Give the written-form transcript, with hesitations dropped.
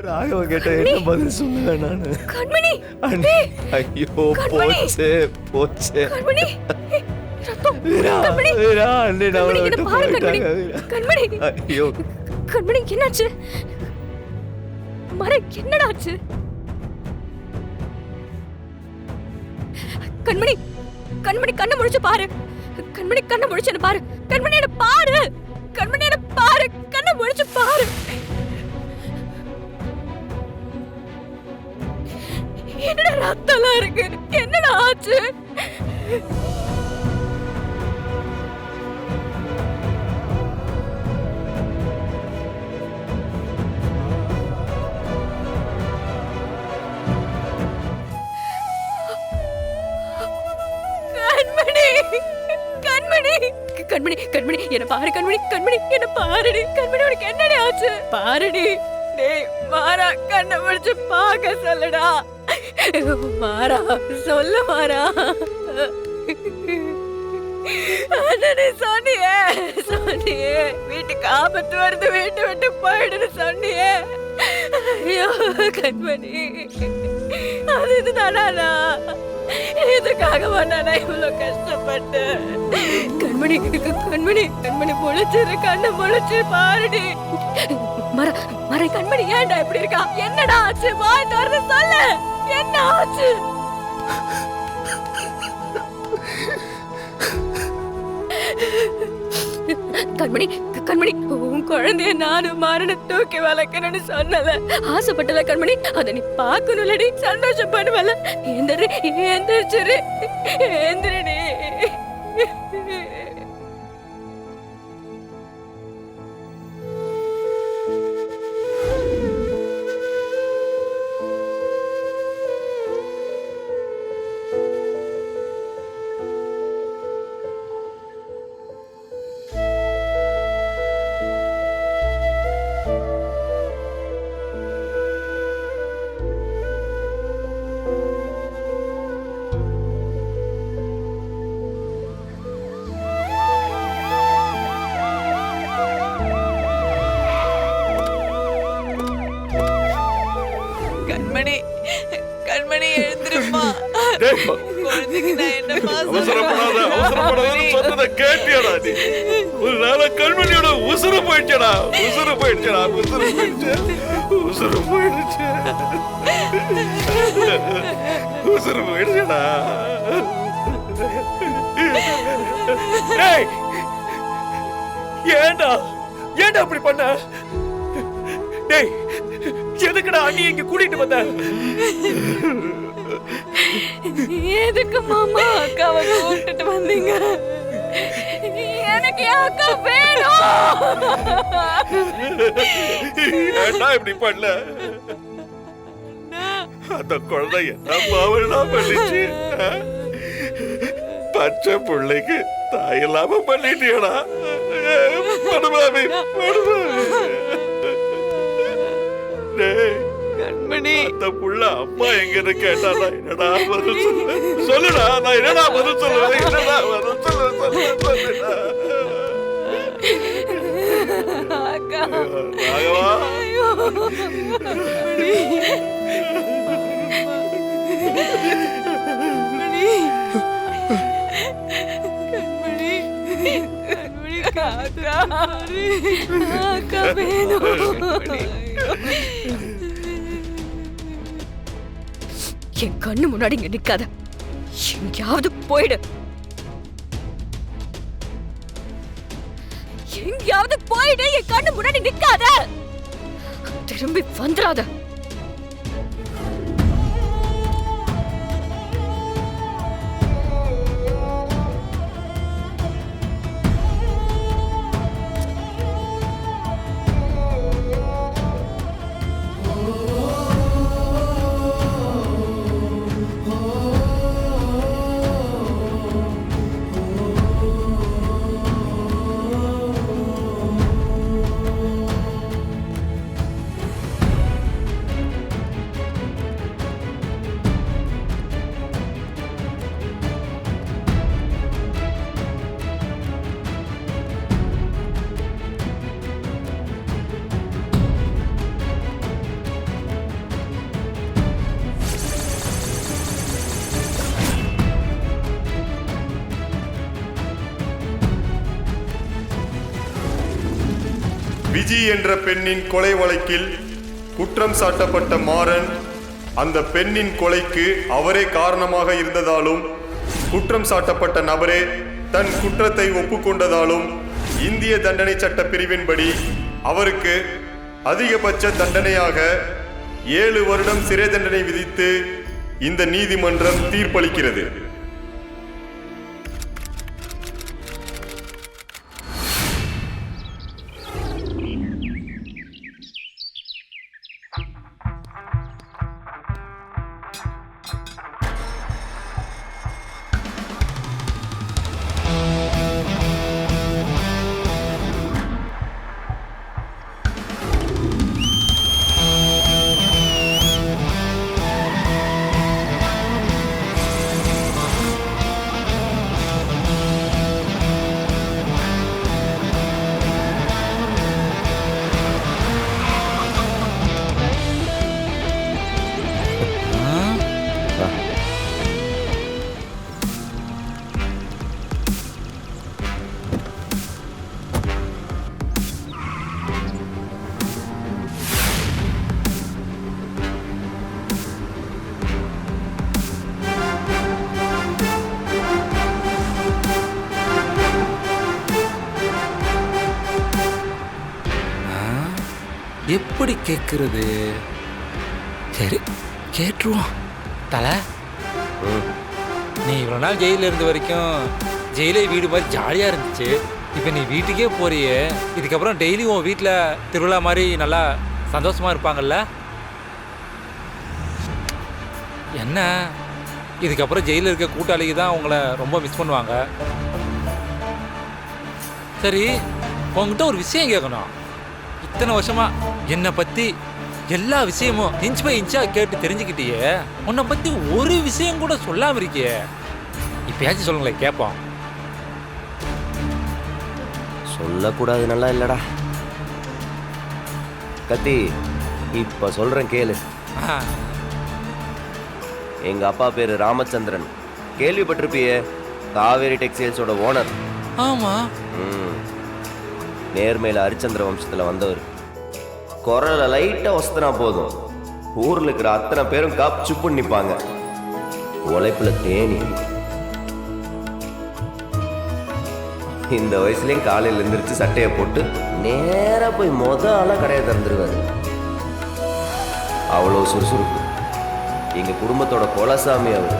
ராகவ கேட்ட என்ன பதில் சொல்லுவேன் நானு? கண்மணி அண்ணே, ஐயோ போச்சே போச்சே. கண்மணி ரத்தம். வீரா, கண்மணி வீரா, அண்ணே நான் கண்மணி, விட்டு இதை பாரு கண்மணி. போயிட்டாங்க வீரா. கண்மணி ஐயோ கண்மணி என்னாச்சு? மர என்னடா ஆச்சு? கண்மணி கண்மணி கண்ணை முழிச்சு பாரு. கண்மணி கண்ணை முழிச்சு என்ன பாரு. கண்மணி என்ன பாரு. கண்மணி என்ன பாரு. கண்ணை முழிச்சு பாரு. என்னடா ரத்தம்லாம் இருக்கு? என்னடா ஆச்சு? கண்மணி கண்மணி கண்மணி என்ன பாரு. கண்மணி கண்மணி என்ன பாருடி. கண்மணி உனக்கு என்னடி ஆச்சு? பாருடி. டேய் மாறா, கண்ணை முடிச்சு பார்க்க சொல்லுடா. மாறா சொல்லு மாறா. அண்ணனே சொன்னியே சொன்னியே வீட்டுக்கு ஆபத்து வருது, வீட்டு விட்டு போயிடுன்னு சொன்னியே. ஐயோ கண்மணி, அது இதுதானா? இதுக்காக நான் இவ்வளவு கஷ்டப்பட்டு. கண்மணி கண்மணி கண்மணி முழிச்சிரு. கண்ணு முழிச்சு பாருடி. மர மர கண்மணி ஏன்டா இப்படி இருக்கா? என்னடா ஆச்சு? வாய் திறந்து சொல்லு. என்ன ஆச்சு? கண்மணி கண்மணி உன் குழந்தைய நானும் மரண தூக்கி வளர்க்கணும்னு சொன்னல, ஆசைப்பட்டல கண்மணி. அத நீ பாக்கணும்லடி, சந்தோஷப்படுவல. எந்திரி எந்திரிச்சிரு, எந்திரடி. கண்மணி கண்மணி எழுந்திருப்பா. குழந்தைக்கு நான் என்னப்பா அவசரப்படாத சொன்னதை கேட்டியடா நீ? ஒரு நாள கண்மணியோட உசுறு போயிடுச்சடா, உசுறு போயிடுச்சடா, உசுறு போயிடுச்சு, உசுறு போயிடுச்சு, உசுறு போயிடுச்சடா. ஏண்டா ஏண்டா அப்படி பண்ண? டேய் எதுக்குடா அண்ணி இங்க கூட்டிட்டு வந்த? எதுக்கு மாமா அக்காவை கூப்பிட்டுட்டு வந்தீங்க? எனக்கு என் அக்கா வேணும். ஏண்டா இப்படி பண்ணல? அந்த குழந்தை என்ன பாவனா பண்ணிச்சு? பச்சை பிள்ளைக்கு தாய் இல்லாம பண்ணிட்டியடா. படுமாமி கண்மணி அந்த புள்ள அம்மா எங்கன்னு கேட்டாடா. என்னடா பதில் சொல்ல? சொல்லுடா, நான் என்னடா பதில் சொல்லுவேன்? என்னடா பதில் சொல்லுடா. அக்கா ராகவா, அக்கா வேணும். என் கண்ணு முன்னாடி இங்க நிக்காத. எங்கேயாவது போயிடு. எங்கேயாவது போயிடு. என் கண்ணு முன்னாடி நிக்காத. திரும்பி வந்துடாத. விஜி என்ற பெண்ணின் கொலை வழக்கில் குற்றம் சாட்டப்பட்ட மாறன் அந்த பெண்ணின் கொலைக்கு அவரே காரணமாக இருந்ததாலும் குற்றம் சாட்டப்பட்ட நபரே தன் குற்றத்தை ஒப்புக்கொண்டதாலும் இந்திய தண்டனை சட்ட பிரிவின்படி அவருக்கு அதிகபட்ச தண்டனையாக 7 வருடம் சிறை தண்டனை விதித்து இந்த நீதிமன்றம் தீர்ப்பளிக்கிறது. எப்படி கேட்கறது? சரி கேட்டுருவோம். தலை, நீ இவ்வளோ நாள் ஜெயிலில் இருந்த வரைக்கும் ஜெயிலே வீடு மாதிரி ஜாலியாக இருந்துச்சு. இப்போ நீ வீட்டுக்கே போறியே, இதுக்கப்புறம் டெய்லி உன் வீட்டில் திருவிழா மாதிரி நல்லா சந்தோஷமாக இருப்பாங்கல்ல? என்ன, இதுக்கப்புறம் ஜெயிலில் இருக்க கூட்டாளிக்கு தான் உங்களை ரொம்ப மிஸ் பண்ணுவாங்க. சரி, உங்ககிட்ட ஒரு விஷயம் கேட்கணும். இத்தனை வருஷமா என்னை பற்றி எல்லா விஷயமும் இன்ச் பை இன்ச்சா கேட்டு தெரிஞ்சுக்கிட்டியே, உன்னை பற்றி ஒரு விஷயம் கூட சொல்லாமல் இருக்கியே. இப்பயாச்சும் சொல்லுங்களேன், கேட்போம். சொல்லக்கூடாது நல்லா இல்லடா கத்தி, இப்ப சொல்றேன் கேளு. எங்க அப்பா பேரு ராமச்சந்திரன், கேள்விப்பட்டிருப்பியே, காவேரி டெக்ஸ்டைல்ஸோட ஓனர். ஆமா. நேர்மையில ஹரிச்சந்திர வம்சத்துல வந்தவர். குரல லைட்டா வசத்தனா போதும், ஊர்ல இருக்கிற அத்தனை பேரும் காப் சுப்பு நிப்பாங்க. உழைப்புல தேனி. இந்த வயசுலயும் காலையில எந்திரிச்சு சட்டையை போட்டு நேரா போய் ஆளா கடையை திறந்துருவாரு. அவ்வளோ சுறுசுறுப்பு. எங்க குடும்பத்தோட கொலசாமி அவர்.